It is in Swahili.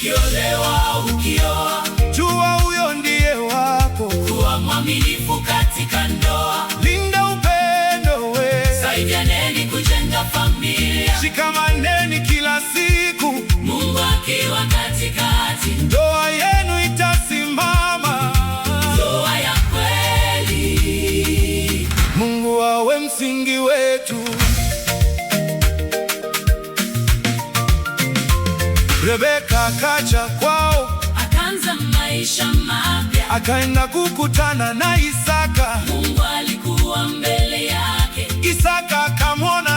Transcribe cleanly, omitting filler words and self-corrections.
ukiolewa, ukioa, jua huyo ndiye wako. Kuwa mwaminifu katika ndoa, linda upendo we, saidianeni kujenga familia, shikamaneni kila siku, Mungu akiwa katikati, ndoa yenu itasimama. Ndoa ya kweli, Mungu awe msingi wetu. Rebeka akaja kwao, akaanza maisha mapya, akaenda kukutana na Isaka. Mungu alikuwa mbele yake. Isaka akamwona